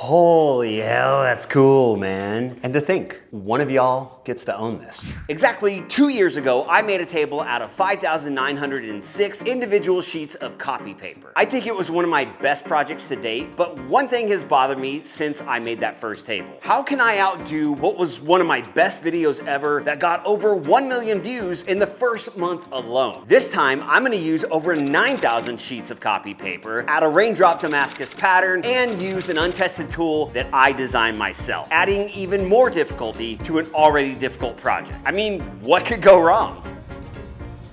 Holy hell, that's cool, man. And to think, one of y'all gets to own this. Exactly 2 years ago, I made a table out of 5,906 individual sheets of copy paper. I think it was one of my best projects to date, but one thing has bothered me since I made that first table. How can I outdo what was one of my best videos ever that got over 1 million views in the first month alone? This time, I'm gonna use over 9,000 sheets of copy paper, add a raindrop Damascus pattern, and use an untested tool that I designed myself, adding even more difficulty to an already difficult project. I mean, what could go wrong?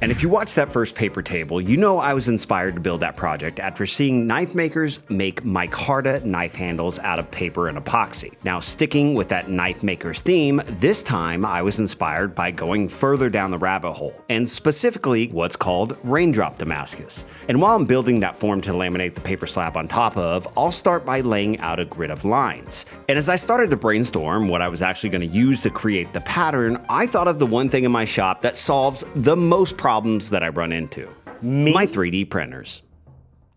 And if you watched that first paper table, you know I was inspired to build that project after seeing knife makers make micarta knife handles out of paper and epoxy. Now, sticking with that knife maker's theme, this time I was inspired by going further down the rabbit hole, and specifically what's called raindrop Damascus. And while I'm building that form to laminate the paper slab on top of, I'll start by laying out a grid of lines. And as I started to brainstorm what I was actually going to use to create the pattern, I thought of the one thing in my shop that solves the most problems that I run into. My 3D printers.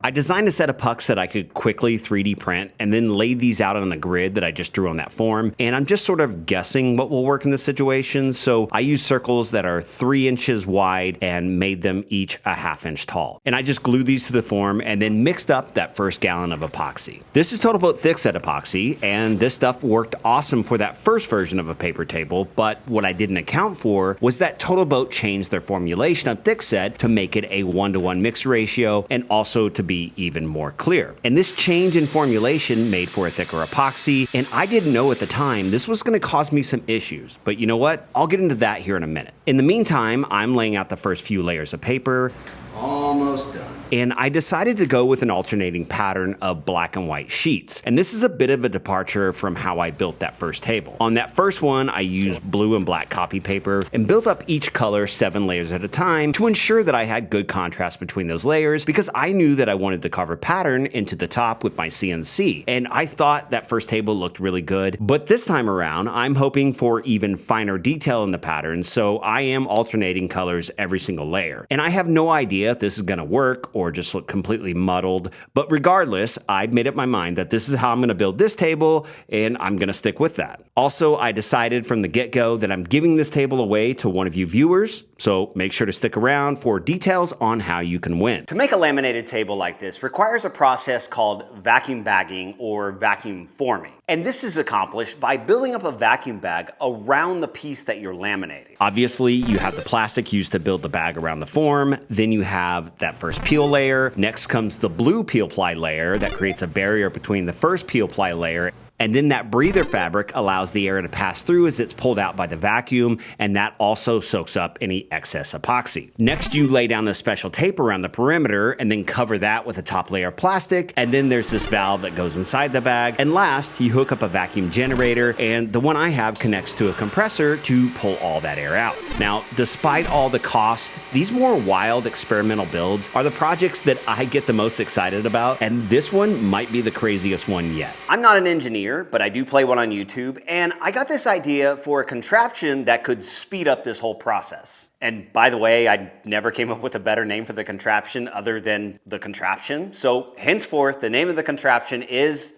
I designed a set of pucks that I could quickly 3D print and then laid these out on a grid that I just drew on that form, and I'm just sort of guessing what will work in this situation, so I used circles that are 3 inches wide and made them each a 1/2 inch tall. And I just glued these to the form and then mixed up that first gallon of epoxy. This is TotalBoat thickset epoxy, and this stuff worked awesome for that first version of a paper table, but what I didn't account for was that TotalBoat changed their formulation of thickset to make it a 1:1 mix ratio and also to be even more clear. And this change in formulation made for a thicker epoxy, and I didn't know at the time this was going to cause me some issues. But you know what? I'll get into that here in a minute. In the meantime, I'm laying out the first few layers of paper. Almost done. And I decided to go with an alternating pattern of black and white sheets. And this is a bit of a departure from how I built that first table. On that first one, I used blue and black copy paper and built up each color 7 layers at a time to ensure that I had good contrast between those layers, because I knew that I wanted to carve a pattern into the top with my CNC. And I thought that first table looked really good. But this time around, I'm hoping for even finer detail in the pattern, so I am alternating colors every single layer. And I have no idea if this is gonna work or just look completely muddled, but regardless, I've made up my mind that this is how I'm gonna build this table, and I'm gonna stick with that. Also, I decided from the get-go that I'm giving this table away to one of you viewers, so make sure to stick around for details on how you can win. To make a laminated table like this requires a process called vacuum bagging or vacuum forming. And this is accomplished by building up a vacuum bag around the piece that you're laminating. Obviously, you have the plastic used to build the bag around the form, then you have that first peel layer, next comes the blue peel ply layer that creates a barrier between the first peel ply layer, and then that breather fabric allows the air to pass through as it's pulled out by the vacuum, and that also soaks up any excess epoxy. Next, you lay down the special tape around the perimeter and then cover that with a top layer of plastic, and then there's this valve that goes inside the bag. And last, you hook up a vacuum generator, and the one I have connects to a compressor to pull all that air out. Now, despite all the cost, these more wild experimental builds are the projects that I get the most excited about, and this one might be the craziest one yet. I'm not an engineer, but I do play one on YouTube, and I got this idea for a contraption that could speed up this whole process. And by the way, I never came up with a better name for the contraption other than the contraption. So henceforth, the name of the contraption is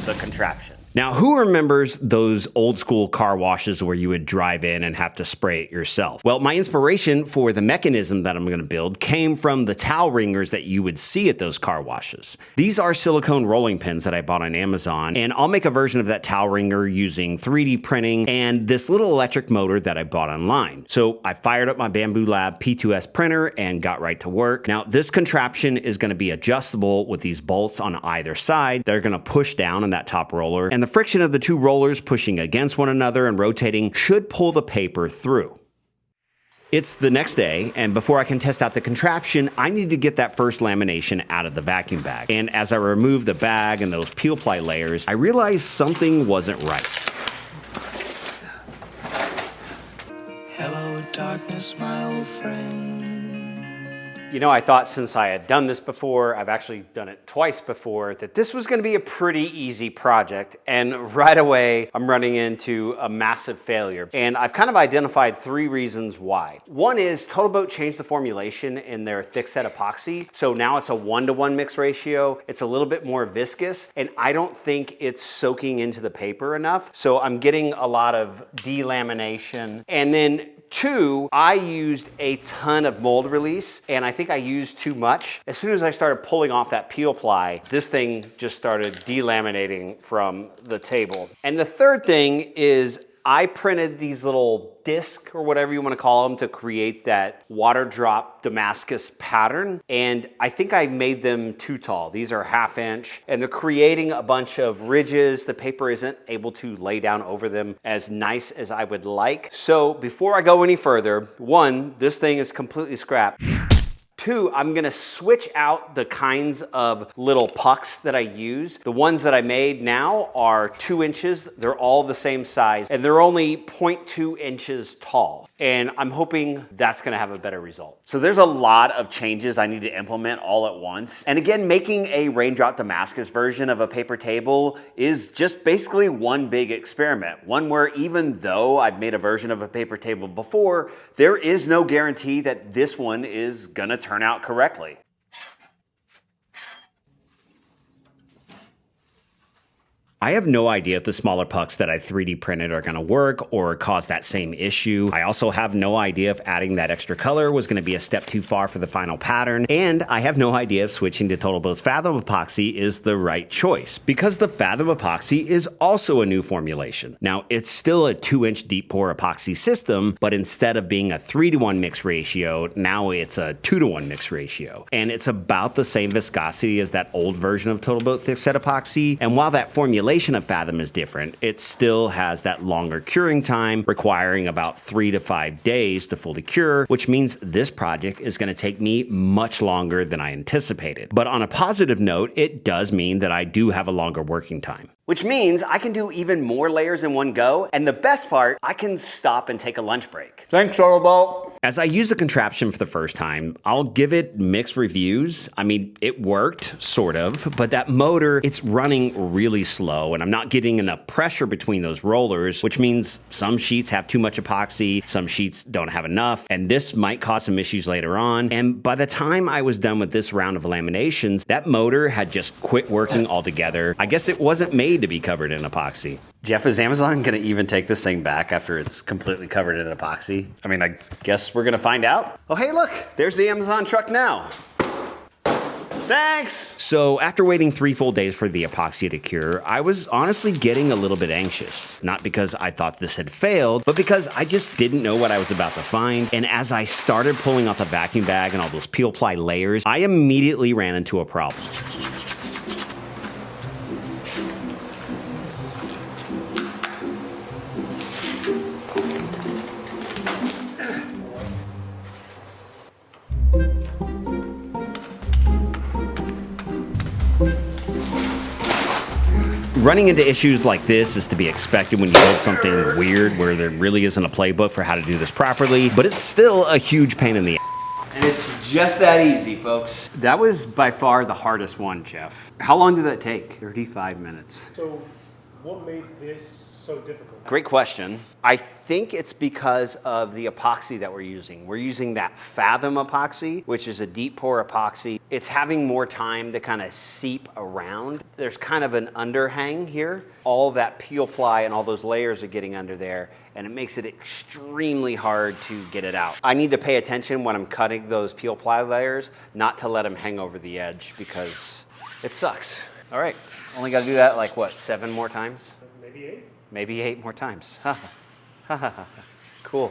the Contraption. Now, who remembers those old school car washes where you would drive in and have to spray it yourself? Well, my inspiration for the mechanism that I'm going to build came from the towel wringers that you would see at those car washes. These are silicone rolling pins that I bought on Amazon, and I'll make a version of that towel wringer using 3D printing and this little electric motor that I bought online. So I fired up my bambulab P2S printer and got right to work. Now, this contraption is going to be adjustable with these bolts on either side that are going to push down on that top roller, and the friction of the two rollers pushing against one another and rotating should pull the paper through. It's the next day, and before I can test out the contraption, I need to get that first lamination out of the vacuum bag. And as I remove the bag and those peel ply layers, I realized something wasn't right. Hello, darkness, my old friend. You know, I thought since I had done this before, I've actually done it twice before, that this was gonna be a pretty easy project. And right away, I'm running into a massive failure. And I've kind of identified 3 reasons why. One is TotalBoat changed the formulation in their thick set epoxy. So now it's a 1-to-1 mix ratio. It's a little bit more viscous, and I don't think it's soaking into the paper enough. So I'm getting a lot of delamination. And then 2, I used a ton of mold release, and I think I used too much. As soon as I started pulling off that peel ply, this thing just started delaminating from the table. And the third thing is I printed these little disc or whatever you want to call them to create that water drop Damascus pattern. And I think I made them too tall. These are 1/2 inch and they're creating a bunch of ridges. The paper isn't able to lay down over them as nice as I would like. So before I go any further, 1, this thing is completely scrapped. 2, I'm gonna switch out the kinds of little pucks that I use. The ones that I made now are 2 inches. They're all the same size and they're only 0.2 inches tall. And I'm hoping that's gonna have a better result. So there's a lot of changes I need to implement all at once. And again, making a raindrop Damascus version of a paper table is just basically one big experiment. One where even though I've made a version of a paper table before, there is no guarantee that this one is gonna turn out correctly. I have no idea if the smaller pucks that I 3D printed are gonna work or cause that same issue. I also have no idea if adding that extra color was gonna be a step too far for the final pattern, and I have no idea if switching to TotalBoat's Fathom epoxy is the right choice, because the Fathom epoxy is also a new formulation. Now, it's still a 2-inch deep pour epoxy system, but instead of being a 3-to-1 mix ratio, now it's a 2-to-1 mix ratio. And it's about the same viscosity as that old version of TotalBoat thick set epoxy, and while that formulation of Fathom is different, it still has that longer curing time, requiring about 3 to 5 days to fully cure, which means this project is going to take me much longer than I anticipated. But on a positive note, it does mean that I do have a longer working time. Which means I can do even more layers in one go, and the best part, I can stop and take a lunch break. Thanks, TotalBoat. As I use the Contraption for the first time, I'll give it mixed reviews. I mean, it worked, sort of, but that motor, it's running really slow, and I'm not getting enough pressure between those rollers, which means some sheets have too much epoxy, some sheets don't have enough, and this might cause some issues later on. And by the time I was done with this round of laminations, that motor had just quit working altogether. I guess it wasn't made to be covered in epoxy. Jeff, is Amazon gonna even take this thing back after it's completely covered in epoxy? I mean, I guess we're gonna find out. Oh, hey, look, there's the Amazon truck now. Thanks! So after waiting 3 full days for the epoxy to cure, I was honestly getting a little bit anxious. Not because I thought this had failed, but because I just didn't know what I was about to find. And as I started pulling off the vacuum bag and all those peel ply layers, I immediately ran into a problem. Running into issues like this is to be expected when you build something weird where there really isn't a playbook for how to do this properly, but it's still a huge pain in the ass. And it's just that easy, folks. That was by far the hardest one, Jeff. How long did that take? 35 minutes. So what made this so difficult? Great question. I think it's because of the epoxy that we're using. We're using that Fathom epoxy, which is a deep pour epoxy. It's having more time to kind of seep around. There's kind of an underhang here. All that peel ply and all those layers are getting under there, and it makes it extremely hard to get it out. I need to pay attention when I'm cutting those peel ply layers, not to let them hang over the edge because it sucks. All right, only got to do that like what, 7 more times? Maybe 8? Maybe 8 more times. Cool.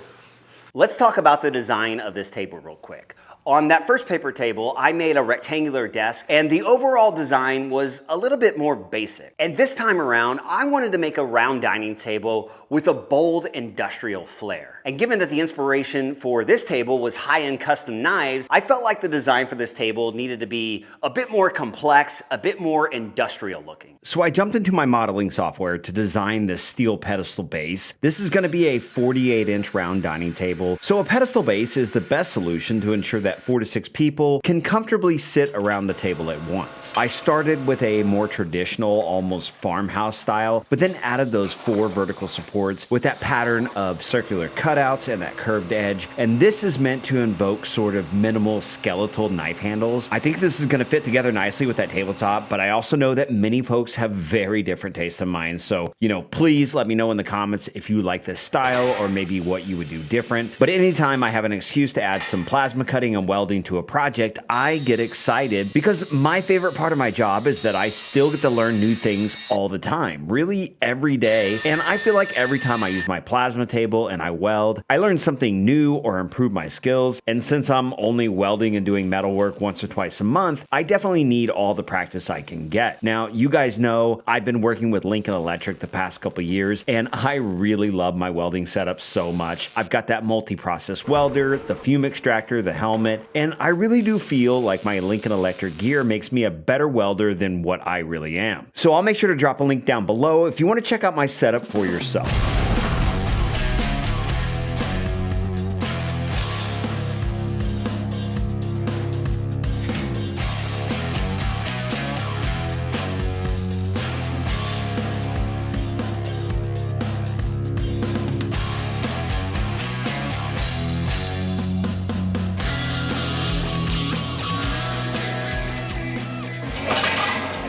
Let's talk about the design of this table real quick. On that first paper table, I made a rectangular desk, and the overall design was a little bit more basic. And this time around, I wanted to make a round dining table with a bold industrial flair. And given that the inspiration for this table was high-end custom knives, I felt like the design for this table needed to be a bit more complex, a bit more industrial looking. So I jumped into my modeling software to design this steel pedestal base. This is going to be a 48-inch round dining table. So a pedestal base is the best solution to ensure that that 4 to 6 people can comfortably sit around the table at once. I started with a more traditional, almost farmhouse style, but then added those 4 vertical supports with that pattern of circular cutouts and that curved edge. And this is meant to invoke sort of minimal skeletal knife handles. I think this is going to fit together nicely with that tabletop, but I also know that many folks have very different tastes than mine. So, please let me know in the comments if you like this style or maybe what you would do different. But anytime I have an excuse to add some plasma cutting and welding to a project, I get excited because my favorite part of my job is that I still get to learn new things all the time, really every day. And I feel like every time I use my plasma table and I weld, I learn something new or improve my skills. And since I'm only welding and doing metal work once or twice a month, I definitely need all the practice I can get. Now, you guys know I've been working with Lincoln Electric the past couple years, and I really love my welding setup so much. I've got that multi-process welder, the fume extractor, the helmet, and I really do feel like my Lincoln Electric gear makes me a better welder than what I really am. So I'll make sure to drop a link down below if you want to check out my setup for yourself.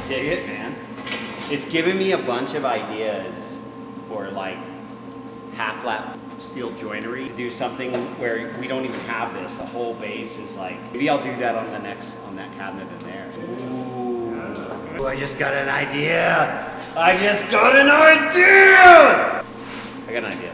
Dig it, man. It's giving me a bunch of ideas for like half flat steel joinery. Do something where we don't even have this. The whole base is like, maybe I'll do that on that cabinet in there. Ooh, I just got an idea. I got an idea.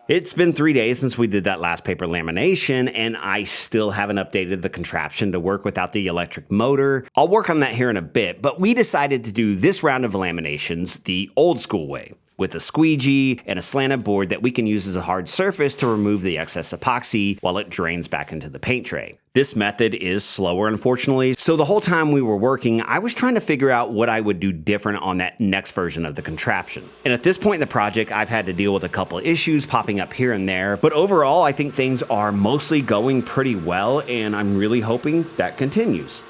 It's been 3 days since we did that last paper lamination, and I still haven't updated the contraption to work without the electric motor. I'll work on that here in a bit, but we decided to do this round of laminations the old school way, with a squeegee and a slanted board that we can use as a hard surface to remove the excess epoxy while it drains back into the paint tray. This method is slower, unfortunately, so the whole time we were working, I was trying to figure out what I would do different on that next version of the contraption. And at this point in the project, I've had to deal with a couple issues popping up here and there, but overall, I think things are mostly going pretty well, and I'm really hoping that continues.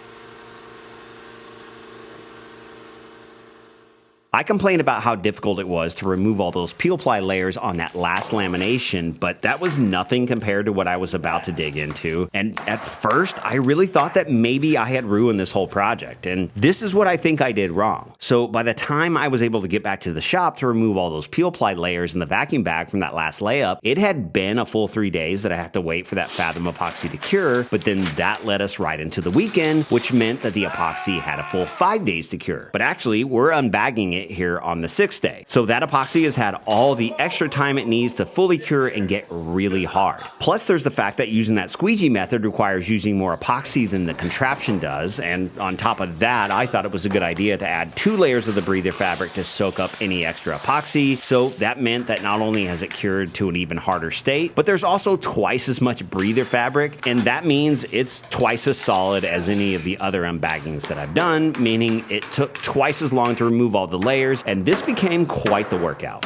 I complained about how difficult it was to remove all those peel ply layers on that last lamination, but that was nothing compared to what I was about to dig into. And at first, I really thought that maybe I had ruined this whole project, and this is what I think I did wrong. So by the time I was able to get back to the shop to remove all those peel ply layers in the vacuum bag from that last layup, it had been a full 3 days that I had to wait for that Fathom epoxy to cure, but then that led us right into the weekend, which meant that the epoxy had a full 5 days to cure. But actually, we're unbagging it here on the 6th day. So that epoxy has had all the extra time it needs to fully cure and get really hard. Plus there's the fact that using that squeegee method requires using more epoxy than the contraption does, and on top of that, I thought it was a good idea to add 2 layers of the breather fabric to soak up any extra epoxy. So that meant that not only has it cured to an even harder state, but there's also twice as much breather fabric, and that means it's twice as solid as any of the other unbaggings that I've done, meaning it took twice as long to remove all the layers, and this became quite the workout.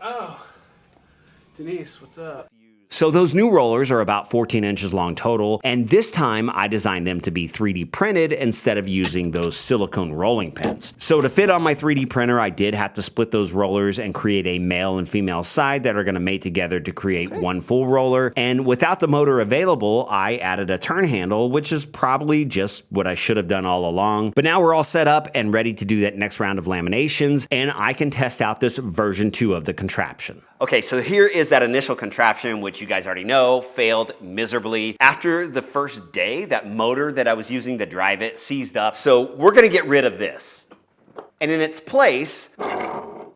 Oh, Denise, what's up? So those new rollers are about 14 inches long total, and this time I designed them to be 3D printed instead of using those silicone rolling pins. So to fit on my 3D printer, I did have to split those rollers and create a male and female side that are going to mate together to create one full roller. And without the motor available, I added a turn handle, which is probably just what I should have done all along. But now we're all set up and ready to do that next round of laminations, and I can test out this version 2 of the contraption. Okay, so here is that initial contraption, which you guys already know, failed miserably. After the first day, that motor that I was using to drive it seized up. So we're gonna get rid of this. And in its place,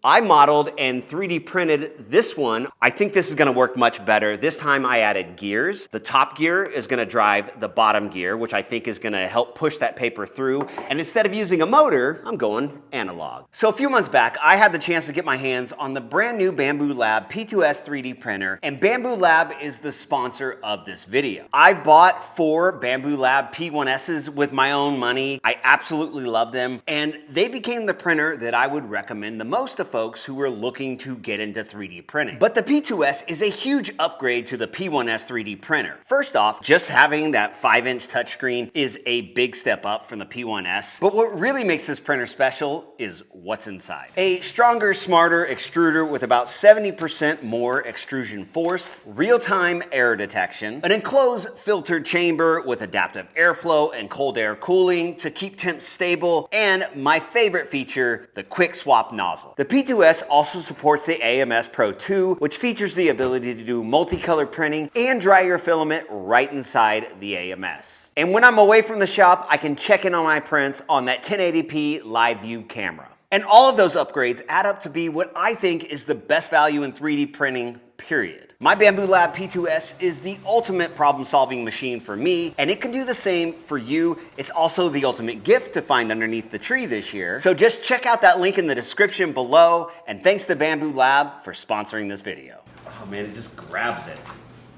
I modeled and 3D printed this one. I think this is gonna work much better. This time I added gears. The top gear is gonna drive the bottom gear, which I think is gonna help push that paper through. And instead of using a motor, I'm going analog. So a few months back, I had the chance to get my hands on the brand new bambulab P2S 3D printer, and bambulab is the sponsor of this video. I bought 4 bambulab P1Ss with my own money. I absolutely love them, and they became the printer that I would recommend the most to folks who were looking to get into 3D printing. But the P2S is a huge upgrade to the P1S 3D printer. First off, just having that 5-inch touchscreen is a big step up from the P1S. But what really makes this printer special is what's inside. A stronger, smarter extruder with about 70% more extrusion force, real-time error detection, an enclosed filtered chamber with adaptive airflow and cold air cooling to keep temps stable, and my favorite feature, the quick swap nozzle. The P2S also supports the AMS Pro 2, which features the ability to do multicolor printing and dry your filament right inside the AMS. And when I'm away from the shop, I can check in on my prints on that 1080p live view camera. And all of those upgrades add up to be what I think is the best value in 3D printing, period. My bambulab P2S is the ultimate problem-solving machine for me, and it can do the same for you. It's also the ultimate gift to find underneath the tree this year. So just check out that link in the description below, and thanks to bambulab for sponsoring this video. Oh man, it just grabs it.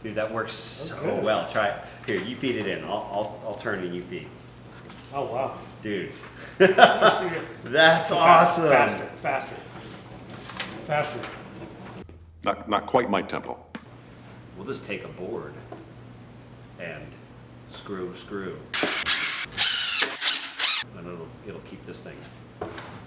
Dude, that works so well. Try it. Here, you feed it in. I'll turn and you feed. Oh, wow. Dude. That's awesome. Faster. Not quite my tempo. We'll just take a board and screw. And it'll keep this thing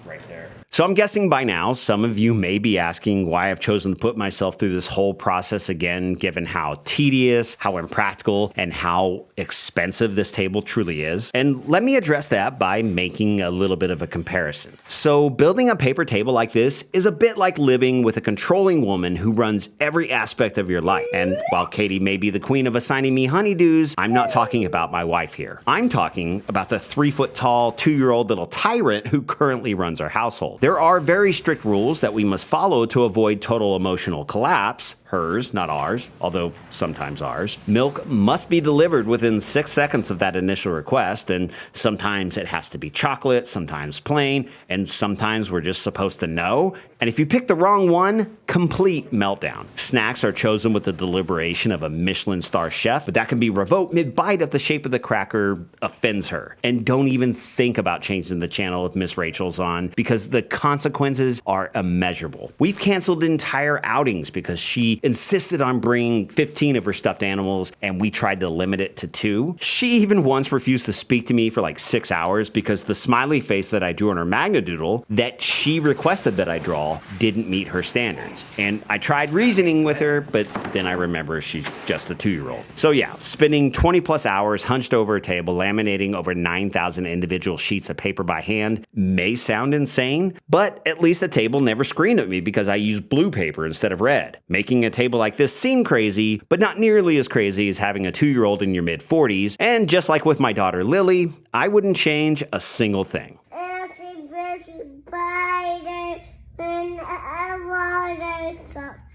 right there. So I'm guessing by now, some of you may be asking why I've chosen to put myself through this whole process again, given how tedious, how impractical, and how expensive this table truly is. And let me address that by making a little bit of a comparison. So building a paper table like this is a bit like living with a controlling woman who runs every aspect of your life. And while Katie may be the queen of assigning me honeydews, I'm not talking about my wife here. I'm talking about the 3-foot-tall, 2-year-old little tyrant who currently runs our household. There are very strict rules that we must follow to avoid total emotional collapse. Hers, not ours, although sometimes ours. Milk must be delivered within 6 seconds of that initial request, and sometimes it has to be chocolate, sometimes plain, and sometimes we're just supposed to know. And if you pick the wrong one, complete meltdown. Snacks are chosen with the deliberation of a Michelin star chef, but that can be revoked mid-bite if the shape of the cracker offends her. And don't even think about changing the channel if Miss Rachel's on, because the consequences are immeasurable. We've canceled entire outings because she insisted on bringing 15 of her stuffed animals, and we tried to limit it to 2. She even once refused to speak to me for like 6 hours because the smiley face that I drew on her Magnadoodle that she requested that I draw didn't meet her standards. And I tried reasoning with her, but then I remember she's just a 2-year-old. So yeah, spending 20 plus hours hunched over a table, laminating over 9,000 individual sheets of paper by hand may sound insane, but at least the table never screamed at me because I used blue paper instead of red, making a table like this seem crazy, but not nearly as crazy as having a 2-year-old in your mid-40s. And just like with my daughter Lily, I wouldn't change a single thing.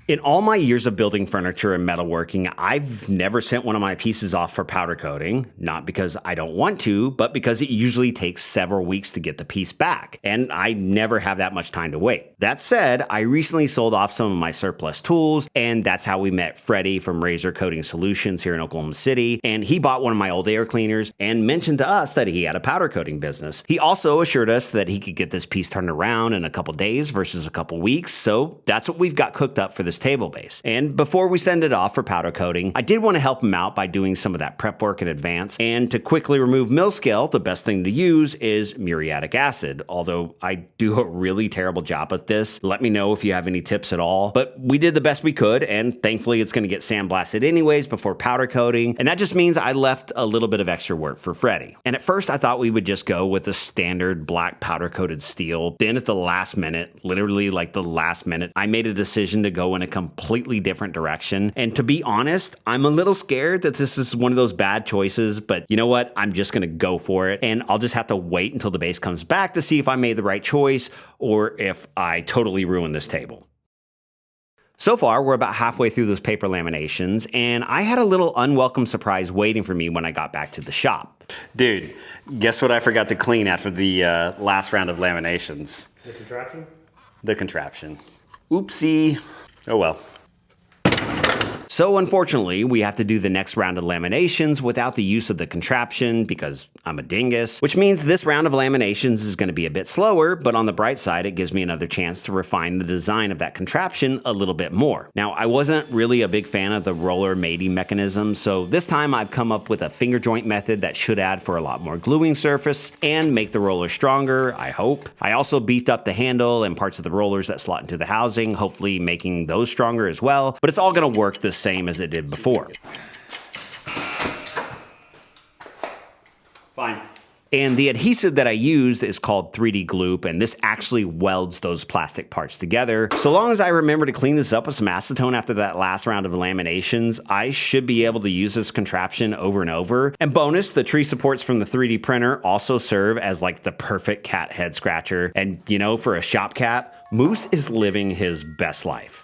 In all my years of building furniture and metalworking, I've never sent one of my pieces off for powder coating, not because I don't want to, but because it usually takes several weeks to get the piece back, and I never have that much time to wait. That said, I recently sold off some of my surplus tools, and that's how we met Freddie from Razor Coating Solutions here in Oklahoma City, and he bought one of my old air cleaners and mentioned to us that he had a powder coating business. He also assured us that he could get this piece turned around in a couple days versus a couple weeks, so that's what we've got cooked up for this table base. And before we send it off for powder coating, I did want to help him out by doing some of that prep work in advance. And to quickly remove mill scale, the best thing to use is muriatic acid, although I do a really terrible job at this. Let me know if you have any tips at all. But we did the best we could, and thankfully it's going to get sandblasted anyways before powder coating, and that just means I left a little bit of extra work for Freddie. And at first I thought we would just go with the standard black powder coated steel. Then at the last minute, literally like the last minute, I made a decision to go in a completely different direction. And to be honest, I'm a little scared that this is one of those bad choices, but you know what? I'm just gonna go for it, and I'll just have to wait until the base comes back to see if I made the right choice or if I totally ruined this table. So far, we're about halfway through those paper laminations, and I had a little unwelcome surprise waiting for me when I got back to the shop. Dude, guess what I forgot to clean after the last round of laminations? The contraption? The contraption. Oopsie. Oh well. So unfortunately, we have to do the next round of laminations without the use of the contraption because I'm a dingus, which means this round of laminations is going to be a bit slower, but on the bright side, it gives me another chance to refine the design of that contraption a little bit more. Now, I wasn't really a big fan of the roller mating mechanism, so this time I've come up with a finger joint method that should add for a lot more gluing surface and make the roller stronger, I hope. I also beefed up the handle and parts of the rollers that slot into the housing, hopefully making those stronger as well, but it's all going to work the same as it did before. Fine. And the adhesive that I used is called 3D Gloop, and this actually welds those plastic parts together. So long as I remember to clean this up with some acetone after that last round of laminations, I should be able to use this contraption over and over. And bonus, the tree supports from the 3D printer also serve as like the perfect cat head scratcher. And you know, for a shop cat, Moose is living his best life.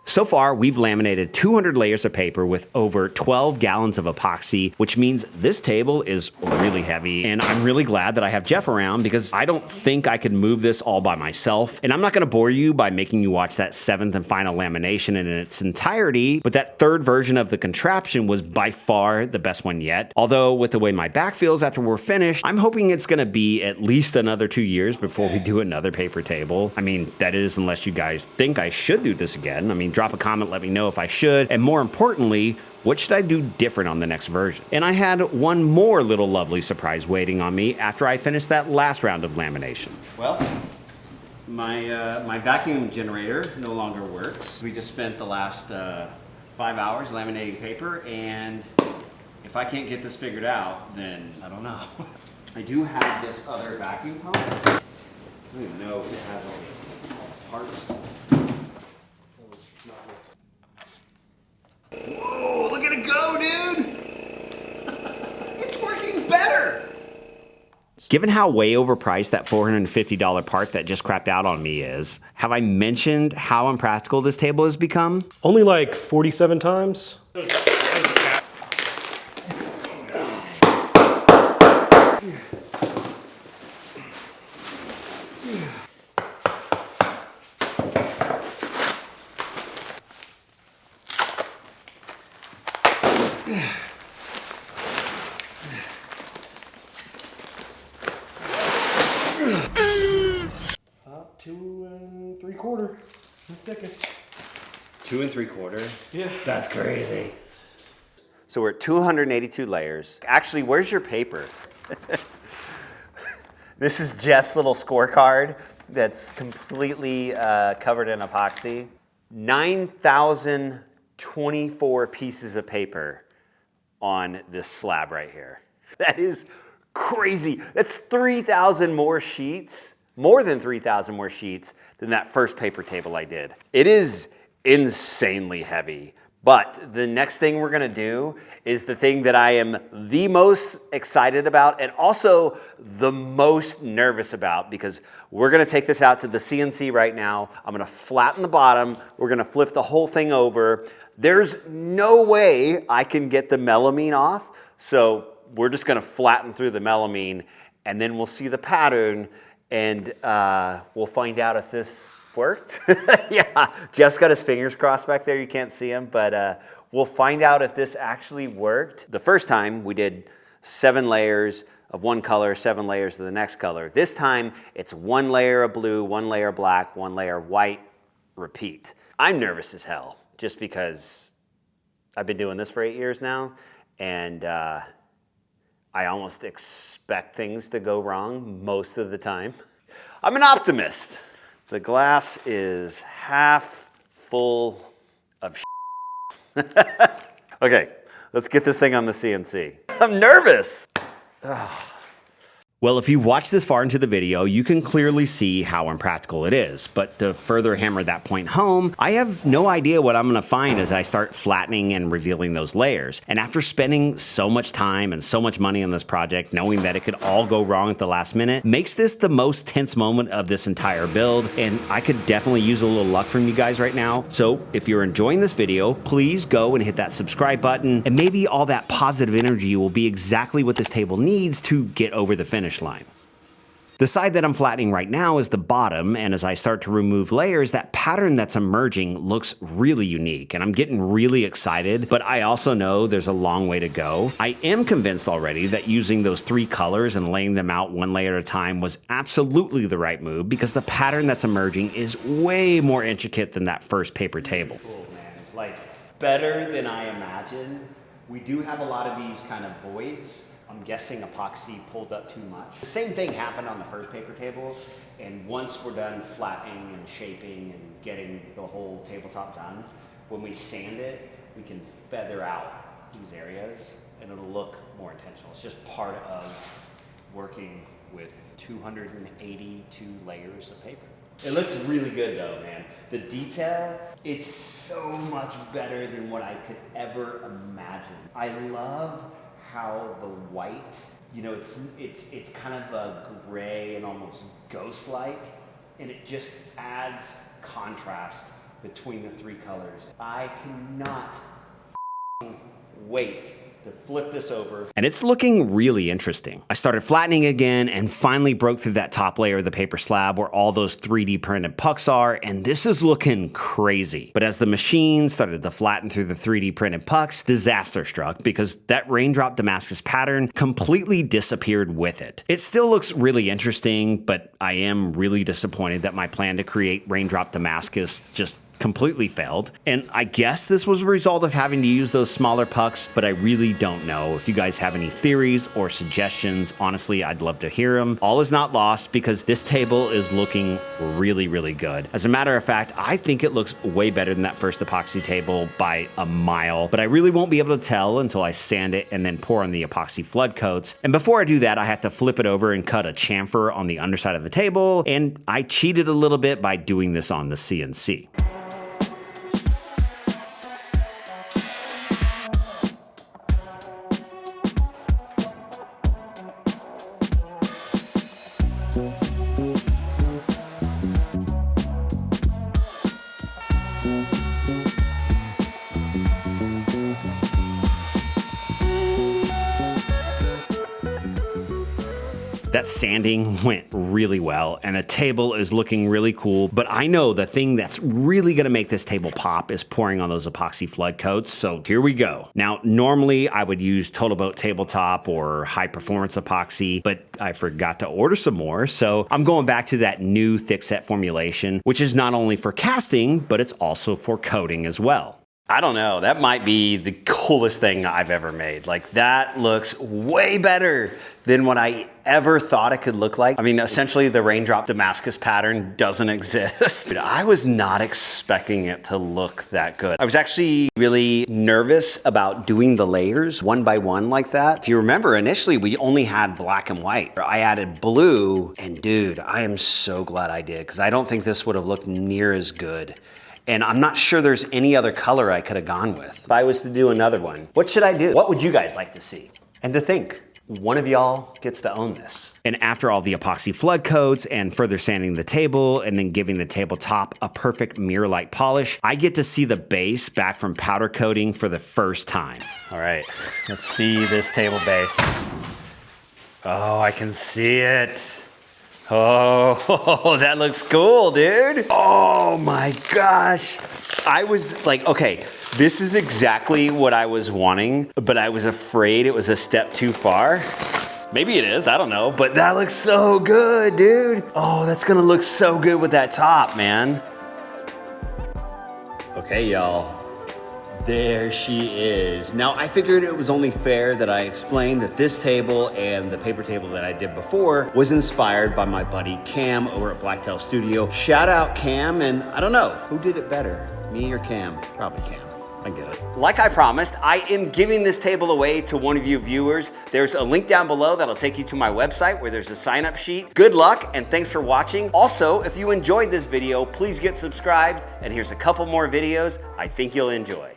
So far, we've laminated 200 layers of paper with over 12 gallons of epoxy, which means this table is really heavy. And I'm really glad that I have Jeff around because I don't think I could move this all by myself. And I'm not gonna bore you by making you watch that 7th and final lamination in its entirety, but that third version of the contraption was by far the best one yet. Although with the way my back feels after we're finished, I'm hoping it's gonna be at least another 2 years before we do another paper table. I mean, that is unless you guys think I should do this again. I mean, drop a comment, let me know if I should, and more importantly, what should I do different on the next version? And I had one more little lovely surprise waiting on me after I finished that last round of lamination. Well, my vacuum generator no longer works. We just spent the last 5 hours laminating paper, and if I can't get this figured out, then I don't know. I do have this other vacuum pump. I don't even know if it has all the parts. Whoa, look at it go, dude! It's working better! Given how way overpriced that $450 part that just crapped out on me is, have I mentioned how impractical this table has become? Only like 47 times. About 2 3/4, the thickest. 2 3/4? Yeah. That's crazy. So we're at 282 layers. Actually, where's your paper? This is Jeff's little scorecard that's completely covered in epoxy. 9,024 pieces of paper on this slab right here. That is crazy. That's 3,000 more sheets, more than 3,000 more sheets than that first paper table I did. It is insanely heavy. But the next thing we're gonna do is the thing that I am the most excited about and also the most nervous about, because we're gonna take this out to the CNC right now. I'm gonna flatten the bottom. We're gonna flip the whole thing over. There's no way I can get the melamine off. So we're just gonna flatten through the melamine and then we'll see the pattern and we'll find out if this worked. Yeah, Jeff's got his fingers crossed back there. You can't see him, but we'll find out if this actually worked. The first time we did 7 layers of one color, 7 layers of the next color. This time it's 1 layer of blue, 1 layer of black, 1 layer of white, repeat. I'm nervous as hell just because I've been doing this for 8 years now, and I almost expect things to go wrong most of the time. I'm an optimist. The glass is half full of Okay, let's get this thing on the CNC. I'm nervous. Well, if you've watched this far into the video, you can clearly see how impractical it is. But to further hammer that point home, I have no idea what I'm gonna find as I start flattening and revealing those layers. And after spending so much time and so much money on this project, knowing that it could all go wrong at the last minute, makes this the most tense moment of this entire build. And I could definitely use a little luck from you guys right now. So if you're enjoying this video, please go and hit that subscribe button. And maybe all that positive energy will be exactly what this table needs to get over the finish line. The side that I'm flattening right now is the bottom, and as I start to remove layers, that pattern that's emerging looks really unique, and I'm getting really excited, but I also know there's a long way to go. I am convinced already that using those 3 colors and laying them out one layer at a time was absolutely the right move, because the pattern that's emerging is way more intricate than that first paper table. Cool, man. Like, better than I imagined. We do have a lot of these kind of voids. I'm guessing epoxy pulled up too much. The same thing happened on the first paper table, and once we're done flattening and shaping and getting the whole tabletop done, when we sand it, we can feather out these areas and it'll look more intentional. It's just part of working with 282 layers of paper. It looks really good though, man. The detail, it's so much better than what I could ever imagine. I love how the white, you know, it's kind of a gray and almost ghost-like, and it just adds contrast between the 3 colors. I cannot wait to flip this over. And it's looking really interesting. I started flattening again and finally broke through that top layer of the paper slab where all those 3D printed pucks are, and this is looking crazy. But as the machine started to flatten through the 3D printed pucks, disaster struck because that raindrop Damascus pattern completely disappeared with it. It still looks really interesting, but I am really disappointed that my plan to create raindrop Damascus just completely failed. And I guess this was a result of having to use those smaller pucks, but I really don't know. If you guys have any theories or suggestions, honestly, I'd love to hear them. All is not lost because this table is looking really, really good. As a matter of fact, I think it looks way better than that first epoxy table by a mile, but I really won't be able to tell until I sand it and then pour on the epoxy flood coats. And before I do that, I have to flip it over and cut a chamfer on the underside of the table, and I cheated a little bit by doing this on the CNC. That sanding went really well, and the table is looking really cool, but I know the thing that's really gonna make this table pop is pouring on those epoxy flood coats, so here we go. Now, normally I would use TotalBoat tabletop or high performance epoxy, but I forgot to order some more, so I'm going back to that new thick set formulation, which is not only for casting, but it's also for coating as well. I don't know, that might be the coolest thing I've ever made. Like, that looks way better than what I ever thought it could look like. I mean, essentially the raindrop Damascus pattern doesn't exist. Dude, I was not expecting it to look that good. I was actually really nervous about doing the layers one by one like that. If you remember, initially we only had black and white. I added blue, and dude, I am so glad I did, because I don't think this would have looked near as good. And I'm not sure there's any other color I could have gone with. If I was to do another one, what should I do? What would you guys like to see? And to think, one of y'all gets to own this. And after all the epoxy flood coats and further sanding the table and then giving the tabletop a perfect mirror-like polish, I get to see the base back from powder coating for the first time. All right, let's see this table base. Oh, I can see it. Oh, that looks cool, dude. Oh my gosh. I was like, okay, this is exactly what I was wanting, but I was afraid it was a step too far. Maybe it is, I don't know, but that looks so good, dude. Oh, that's gonna look so good with that top, man. Okay, y'all. There she is. Now, I figured it was only fair that I explained that this table and the paper table that I did before was inspired by my buddy Cam over at Blacktail Studio. Shout out Cam, and I don't know, who did it better, me or Cam? Probably Cam. I get it. Like I promised, I am giving this table away to one of you viewers. There's a link down below that'll take you to my website where there's a sign-up sheet. Good luck, and thanks for watching. Also, if you enjoyed this video, please get subscribed, and here's a couple more videos I think you'll enjoy.